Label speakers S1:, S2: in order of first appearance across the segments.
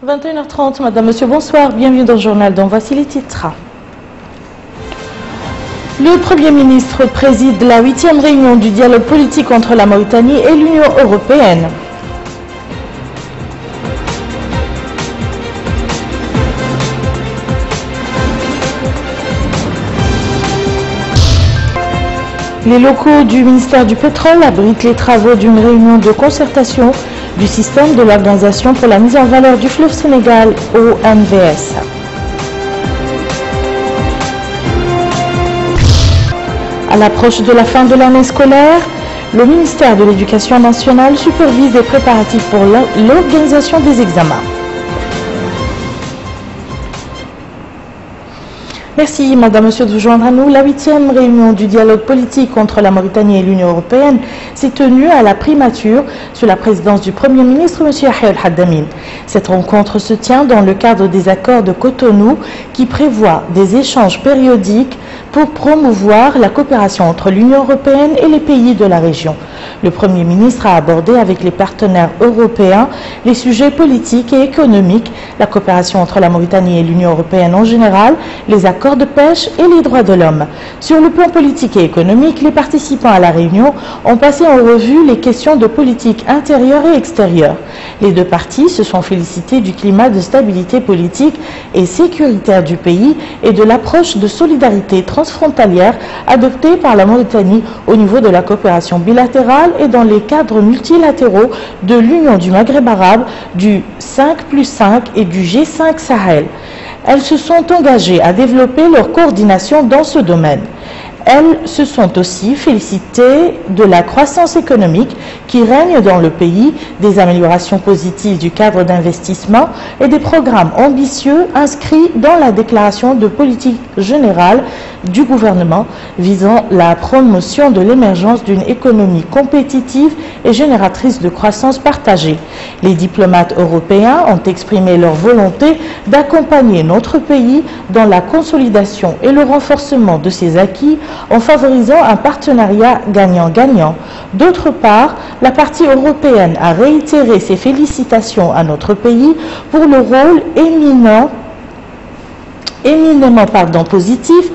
S1: 21h30, Madame, Monsieur, bonsoir, bienvenue dans le journal dont voici les titres. Le Premier ministre préside la 8e réunion du dialogue politique entre la Mauritanie et l'Union européenne. Les locaux du ministère du Pétrole abritent les travaux d'une réunion de concertation du système de l'Organisation pour la mise en valeur du fleuve Sénégal, OMVS. À l'approche de la fin de l'année scolaire, le ministère de l'Éducation nationale supervise les préparatifs pour l'organisation des examens. Merci, Madame, Monsieur, de vous joindre à nous. La 8e réunion du dialogue politique entre la Mauritanie et l'Union européenne s'est tenue à la primature sous la présidence du Premier ministre, M. Yahya El-Haddamine. Cette rencontre se tient dans le cadre des accords de Cotonou qui prévoient des échanges périodiques pour promouvoir la coopération entre l'Union européenne et les pays de la région. Le Premier ministre a abordé avec les partenaires européens les sujets politiques et économiques, la coopération entre la Mauritanie et l'Union européenne en général, les accords de pêche et les droits de l'homme. Sur le plan politique et économique, les participants à la réunion ont passé en revue les questions de politique intérieure et extérieure. Les deux parties se sont félicitées du climat de stabilité politique et sécuritaire du pays et de l'approche de solidarité transfrontalière adoptée par la Mauritanie au niveau de la coopération bilatérale et dans les cadres multilatéraux de l'Union du Maghreb arabe, du 5+5 et du G5 Sahel. Elles se sont engagées à développer leur coordination dans ce domaine. Elles se sont aussi félicitées de la croissance économique qui règne dans le pays, des améliorations positives du cadre d'investissement et des programmes ambitieux inscrits dans la déclaration de politique générale du gouvernement visant la promotion de l'émergence d'une économie compétitive et génératrice de croissance partagée. Les diplomates européens ont exprimé leur volonté d'accompagner notre pays dans la consolidation et le renforcement de ses acquis en favorisant un partenariat gagnant-gagnant. D'autre part, la partie européenne a réitéré ses félicitations à notre pays pour le rôle éminemment positif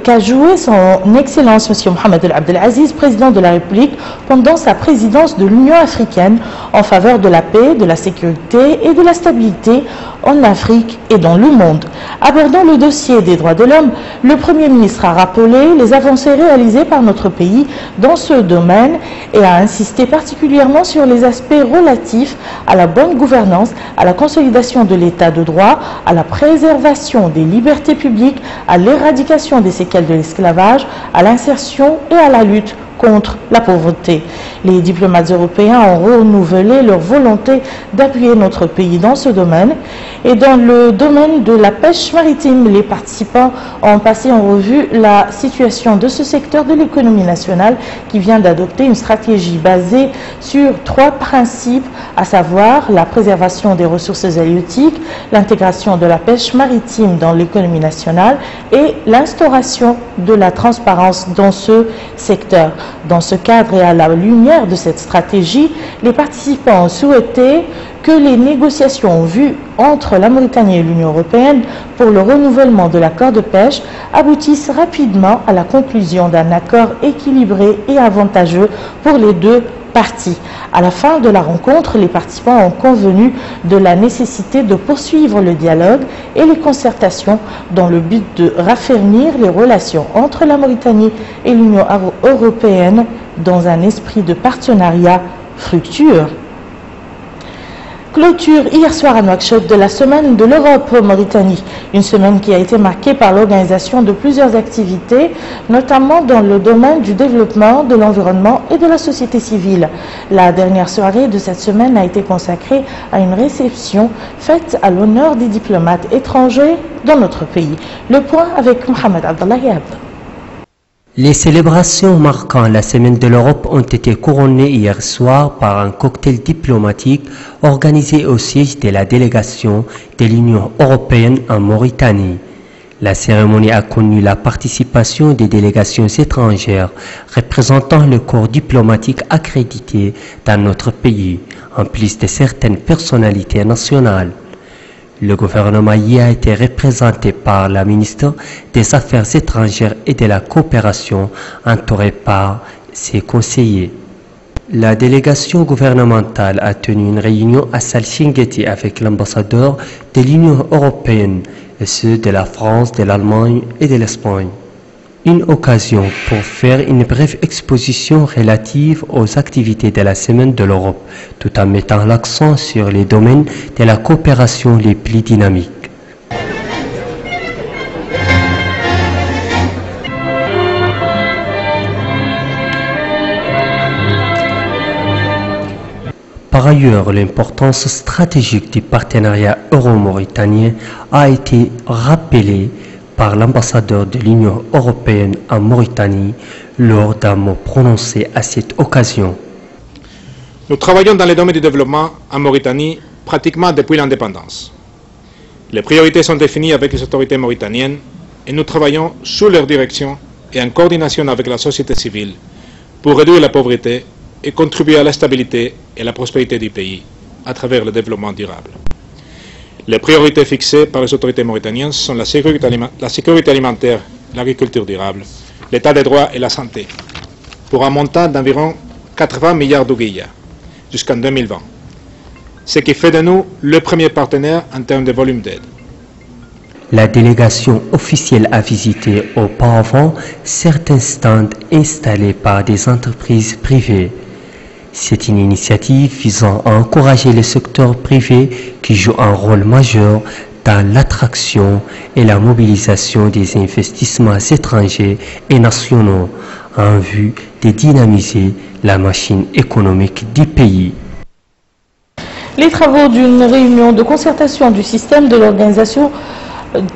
S1: qu'a joué son Excellence M. Mohamed El Abdelaziz, président de la République, pendant sa présidence de l'Union africaine en faveur de la paix, de la sécurité et de la stabilité en Afrique et dans le monde. Abordant le dossier des droits de l'homme, le Premier ministre a rappelé les avancées réalisées par notre pays dans ce domaine et a insisté particulièrement sur les aspects relatifs à la bonne gouvernance, à la consolidation de l'état de droit, à la préservation des libertés publiques, à l'éradication des séquelles de l'esclavage, à l'insertion et à la lutte contre la pauvreté. Les diplomates européens ont renouvelé leur volonté d'appuyer notre pays dans ce domaine. Et dans le domaine de la pêche maritime, les participants ont passé en revue la situation de ce secteur de l'économie nationale qui vient d'adopter une stratégie basée sur 3 principes, à savoir la préservation des ressources halieutiques, l'intégration de la pêche maritime dans l'économie nationale et l'instauration de la transparence dans ce secteur. Dans ce cadre et à la lumière de cette stratégie, les participants ont souhaité que les négociations en vue entre la Mauritanie et l'Union européenne pour le renouvellement de l'accord de pêche aboutissent rapidement à la conclusion d'un accord équilibré et avantageux pour les deux parties. À la fin de la rencontre, les participants ont convenu de la nécessité de poursuivre le dialogue et les concertations dans le but de raffermir les relations entre la Mauritanie et l'Union européenne dans un esprit de partenariat fructueux. Clôture hier soir à Nouakchott de la Semaine de l'Europe Mauritanie, une semaine qui a été marquée par l'organisation de plusieurs activités, notamment dans le domaine du développement, de l'environnement et de la société civile. La dernière soirée de cette semaine a été consacrée à une réception faite à l'honneur des diplomates étrangers dans notre pays. Le point avec Mohamed Abdallah.
S2: Les célébrations marquant la Semaine de l'Europe ont été couronnées hier soir par un cocktail diplomatique organisé au siège de la délégation de l'Union européenne en Mauritanie. La cérémonie a connu la participation des délégations étrangères représentant le corps diplomatique accrédité dans notre pays, en plus de certaines personnalités nationales. Le gouvernement y a été représenté par la ministre des Affaires étrangères et de la coopération, entourée par ses conseillers. La délégation gouvernementale a tenu une réunion à Salchinguetti avec l'ambassadeur de l'Union européenne et ceux de la France, de l'Allemagne et de l'Espagne. Une occasion pour faire une brève exposition relative aux activités de la Semaine de l'Europe, tout en mettant l'accent sur les domaines de la coopération les plus dynamiques. Par ailleurs, l'importance stratégique du partenariat euro-mauritanien a été rappelée par l'ambassadeur de l'Union européenne en Mauritanie lors d'un mot prononcé à cette occasion.
S3: Nous travaillons dans les domaines du développement en Mauritanie pratiquement depuis l'indépendance. Les priorités sont définies avec les autorités mauritaniennes et nous travaillons sous leur direction et en coordination avec la société civile pour réduire la pauvreté et contribuer à la stabilité et la prospérité du pays à travers le développement durable. Les priorités fixées par les autorités mauritaniennes sont la sécurité alimentaire, l'agriculture durable, l'état des droits et la santé, pour un montant d'environ 80 milliards d'ouguiyas jusqu'en 2020, ce qui fait de nous le premier partenaire en termes de volume d'aide.
S2: La délégation officielle a visité auparavant certains stands installés par des entreprises privées. C'est une initiative visant à encourager le secteur privé qui joue un rôle majeur dans l'attraction et la mobilisation des investissements étrangers et nationaux en vue de dynamiser la machine économique du pays.
S1: Les travaux d'une réunion de concertation du système de l'organisation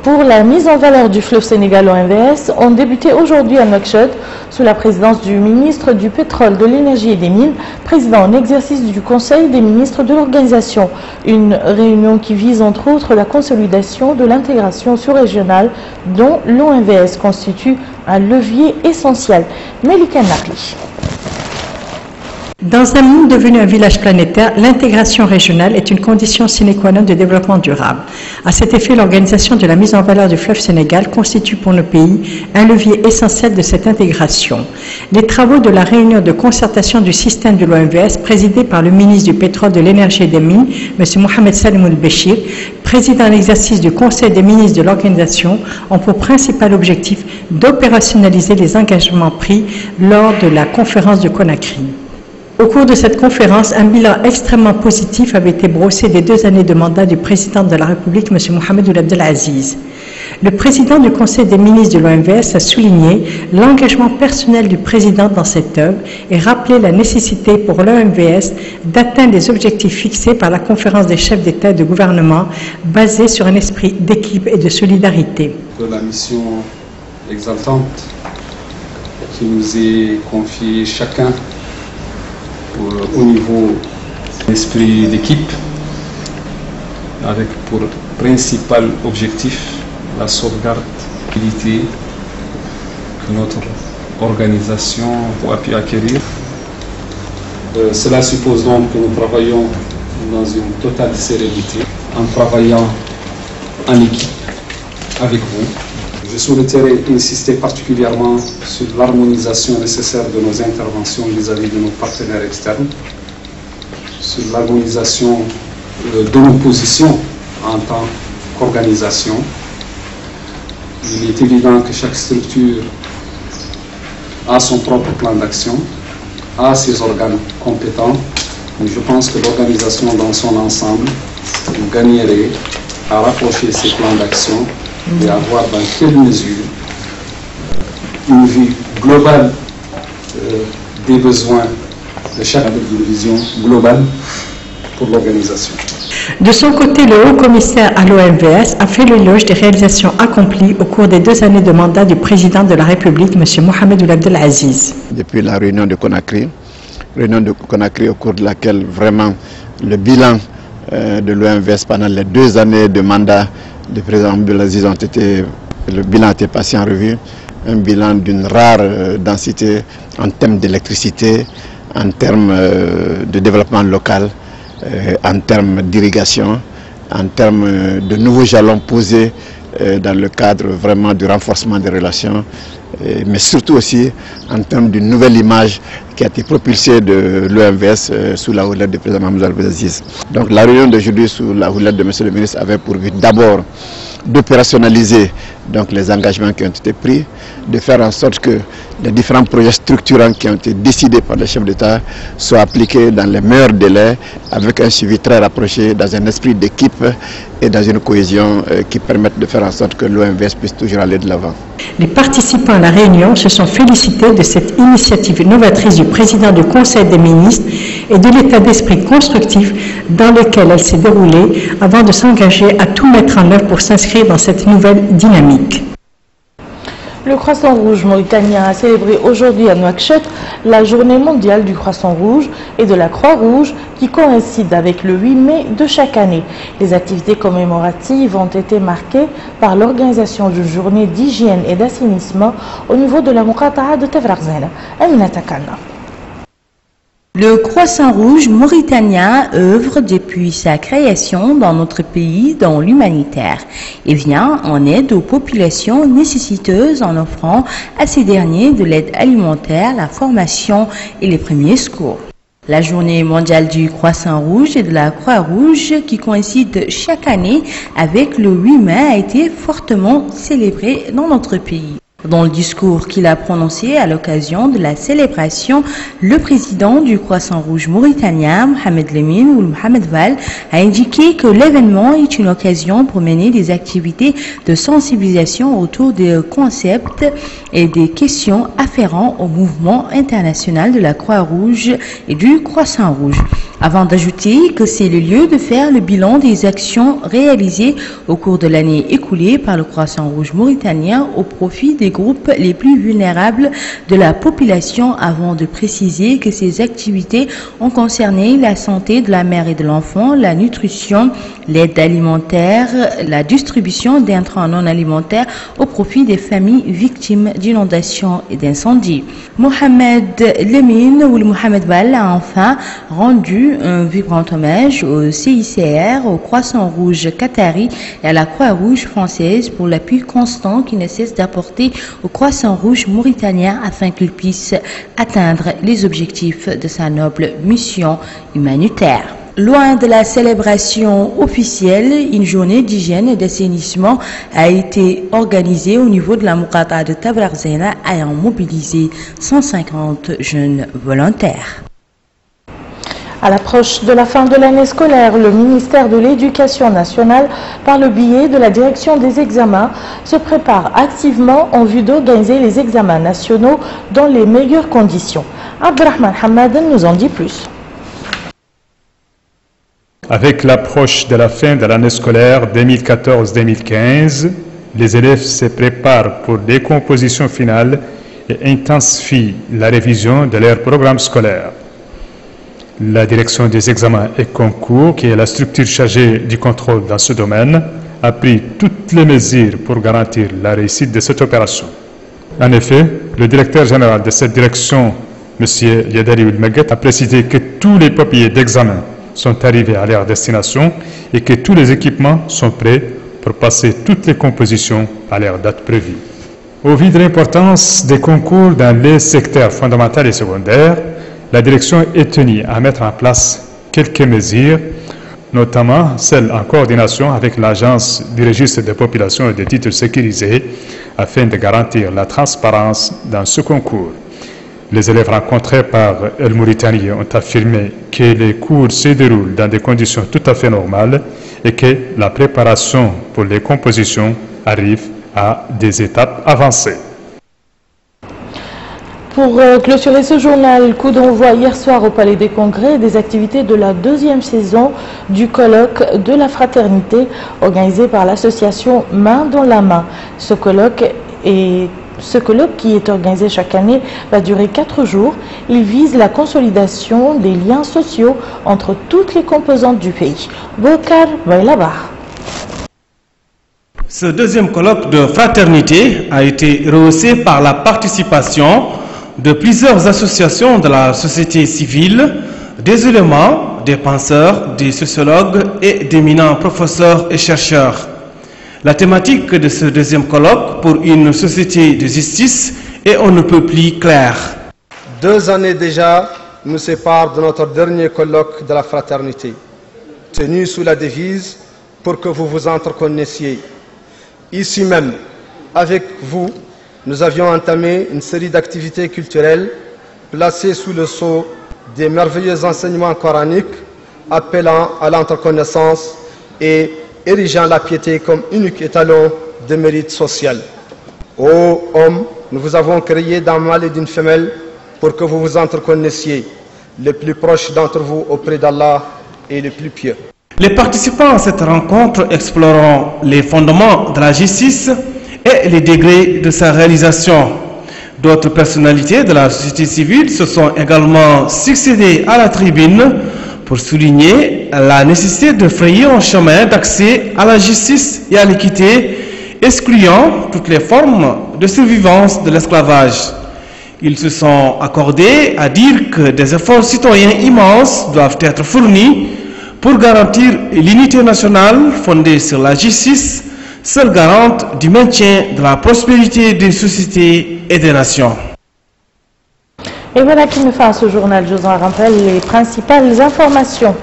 S1: pour la mise en valeur du fleuve Sénégal au MVS ont débuté aujourd'hui à Nouakchott sous la présidence du ministre du Pétrole, de l'Énergie et des Mines, président en exercice du Conseil des ministres de l'organisation. Une réunion qui vise entre autres la consolidation de l'intégration sous-régionale dont l'OMVS constitue un levier essentiel. Melika Nakli.
S4: Dans un monde devenu un village planétaire, l'intégration régionale est une condition sine qua non de développement durable. À cet effet, l'organisation de la mise en valeur du fleuve Sénégal constitue pour nos pays un levier essentiel de cette intégration. Les travaux de la réunion de concertation du système de l'OMVS, présidée par le ministre du Pétrole, de l'Énergie et des Mines, M. Mohamed Salim El-Béchir, président en exercice du Conseil des ministres de l'organisation, ont pour principal objectif d'opérationnaliser les engagements pris lors de la conférence de Conakry. Au cours de cette conférence, un bilan extrêmement positif avait été brossé des 2 années de mandat du président de la République, M. Mohamed Ould Abdel Aziz. Le président du Conseil des ministres de l'OMVS a souligné l'engagement personnel du président dans cette œuvre et rappelé la nécessité pour l'OMVS d'atteindre les objectifs fixés par la conférence des chefs d'État et de gouvernement basée sur un esprit d'équipe et de solidarité.
S5: De la mission exaltante qui nous est confiée chacun au niveau de l'esprit d'équipe, avec pour principal objectif la sauvegarde que notre organisation a pu acquérir. Cela suppose donc que nous travaillons dans une totale sérénité, en travaillant en équipe avec vous. Je souhaiterais insister particulièrement sur l'harmonisation nécessaire de nos interventions vis-à-vis de nos partenaires externes, sur l'harmonisation de nos positions en tant qu'organisation. Il est évident que chaque structure a son propre plan d'action, a ses organes compétents, mais je pense que l'organisation dans son ensemble gagnerait à rapprocher ses plans d'action et à voir dans quelle mesure une vue globale des besoins de chaque avec une vision globale pour l'organisation.
S4: De son côté, le haut-commissaire à l'OMVS a fait l'éloge des réalisations accomplies au cours des 2 années de mandat du président de la République, M. Mohamed Ould Abdel Aziz.
S6: Depuis la réunion de Conakry au cours de laquelle vraiment le bilan de l'OMVS pendant les 2 années de mandat du président Abdel Aziz le bilan a été passé en revue, un bilan d'une rare densité en termes d'électricité, en termes de développement local, en termes d'irrigation, en termes de nouveaux jalons posés dans le cadre vraiment du renforcement des relations, mais surtout aussi en termes d'une nouvelle image qui a été propulsée de l'OMVS sous la houlette du président Mahmoud Al-Bouazizi. Donc la réunion d'aujourd'hui sous la houlette de M. le ministre avait pour but d'abord d'opérationnaliser donc les engagements qui ont été pris, de faire en sorte que les différents projets structurants qui ont été décidés par les chefs d'État soient appliqués dans les meilleurs délais, avec un suivi très rapproché, dans un esprit d'équipe et dans une cohésion qui permettent de faire en sorte que l'OMVS puisse toujours aller de l'avant.
S4: Les participants à la réunion se sont félicités de cette initiative novatrice du président du Conseil des ministres et de l'état d'esprit constructif dans lequel elle s'est déroulée avant de s'engager à tout mettre en œuvre pour s'inscrire dans cette nouvelle dynamique.
S1: Le Croissant Rouge mauritanien a célébré aujourd'hui à Nouakchott la journée mondiale du Croissant Rouge et de la Croix-Rouge qui coïncide avec le 8 mai de chaque année. Les activités commémoratives ont été marquées par l'organisation d'une journée d'hygiène et d'assainissement au niveau de la Muqata'a de Tafraghzena. Aminata Kalna.
S7: Le Croissant Rouge mauritanien œuvre depuis sa création dans notre pays dans l'humanitaire et vient en aide aux populations nécessiteuses en offrant à ces derniers de l'aide alimentaire, la formation et les premiers secours. La journée mondiale du Croissant Rouge et de la Croix-Rouge, qui coïncide chaque année avec le 8 mai, a été fortement célébrée dans notre pays. Dans le discours qu'il a prononcé à l'occasion de la célébration, le président du Croissant Rouge mauritanien, Mohamed Lemine ou Mohamed Val, a indiqué que l'événement est une occasion pour mener des activités de sensibilisation autour des concepts et des questions afférents au mouvement international de la Croix-Rouge et du Croissant Rouge. Avant d'ajouter que c'est le lieu de faire le bilan des actions réalisées au cours de l'année écoulée par le Croissant Rouge mauritanien au profit des groupes les plus vulnérables de la population, avant de préciser que ces activités ont concerné la santé de la mère et de l'enfant, la nutrition, l'aide alimentaire, la distribution d'intrants non alimentaires au profit des familles victimes d'inondations et d'incendies. Mohamed Lemine ou Mohamed Val a enfin rendu un vibrant hommage au CICR, au Croissant Rouge qatari et à la Croix-Rouge française pour l'appui constant qui ne cesse d'apporter au Croissant Rouge mauritanien afin qu'il puisse atteindre les objectifs de sa noble mission humanitaire. Loin de la célébration officielle, une journée d'hygiène et d'assainissement a été organisée au niveau de la Muqata'a de Tafraghzena, ayant mobilisé 150 jeunes volontaires.
S1: À l'approche de la fin de l'année scolaire, le ministère de l'Éducation nationale, par le biais de la direction des examens, se prépare activement en vue d'organiser les examens nationaux dans les meilleures conditions. Abdelrahman Hamadan nous en dit plus.
S8: Avec l'approche de la fin de l'année scolaire 2014-2015, les élèves se préparent pour des compositions finales et intensifient la révision de leur programme scolaire. La direction des examens et concours, qui est la structure chargée du contrôle dans ce domaine, a pris toutes les mesures pour garantir la réussite de cette opération. En effet, le directeur général de cette direction, M. Yadari Oulmeguet, a précisé que tous les papiers d'examen sont arrivés à leur destination et que tous les équipements sont prêts pour passer toutes les compositions à leur date prévue. Au vu de l'importance des concours dans les secteurs fondamentaux et secondaires, la direction est tenue à mettre en place quelques mesures, notamment celles en coordination avec l'Agence du registre des populations et des titres sécurisés, afin de garantir la transparence dans ce concours. Les élèves rencontrés par El Mauritanie ont affirmé que les cours se déroulent dans des conditions tout à fait normales et que la préparation pour les compositions arrive à des étapes avancées.
S1: Pour clôturer ce journal, coup d'envoi hier soir au Palais des Congrès des activités de la deuxième saison du colloque de la fraternité organisé par l'association Main dans la main. Ce colloque qui est organisé chaque année va durer 4 jours. Il vise la consolidation des liens sociaux entre toutes les composantes du pays. Bokar Bailabar.
S9: Ce deuxième colloque de fraternité a été rehaussé par la participation de plusieurs associations de la société civile, des éléments, des penseurs, des sociologues et d'éminents professeurs et chercheurs. La thématique de ce deuxième colloque pour une société de justice est on ne peut plus claire.
S10: 2 années déjà nous séparent de notre dernier colloque de la fraternité, tenu sous la devise « Pour que vous vous entreconnaissiez ». Ici même, avec vous, nous avions entamé une série d'activités culturelles placées sous le sceau des merveilleux enseignements coraniques appelant à l'entreconnaissance et érigeant la piété comme unique étalon de mérite social. Ô hommes, nous vous avons créé d'un mâle et d'une femelle pour que vous vous entreconnaissiez, les plus proches d'entre vous auprès d'Allah et les plus pieux.
S9: Les participants à cette rencontre exploreront les fondements de la justice et les degrés de sa réalisation. D'autres personnalités de la société civile se sont également succédées à la tribune pour souligner la nécessité de frayer un chemin d'accès à la justice et à l'équité, excluant toutes les formes de survivance de l'esclavage. Ils se sont accordés à dire que des efforts citoyens immenses doivent être fournis pour garantir l'unité nationale fondée sur la justice, seule garante du maintien de la prospérité des sociétés et des nations.
S1: Et voilà qui me fait à ce journal. Je vous en rappelle les principales informations.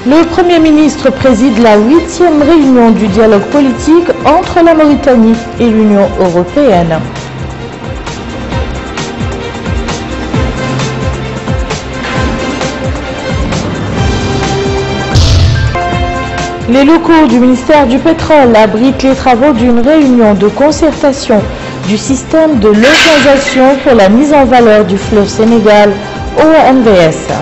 S1: Le Premier ministre préside la 8e réunion du dialogue politique entre la Mauritanie et l'Union européenne. Les locaux du ministère du Pétrole abritent les travaux d'une réunion de concertation du système de l'Organisation pour la mise en valeur du fleuve Sénégal, OMVS.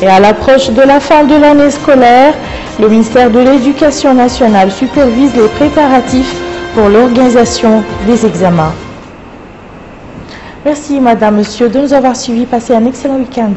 S1: Et à l'approche de la fin de l'année scolaire, le ministère de l'Éducation nationale supervise les préparatifs pour l'organisation des examens. Merci Madame, Monsieur de nous avoir suivis. Passez un excellent week-end.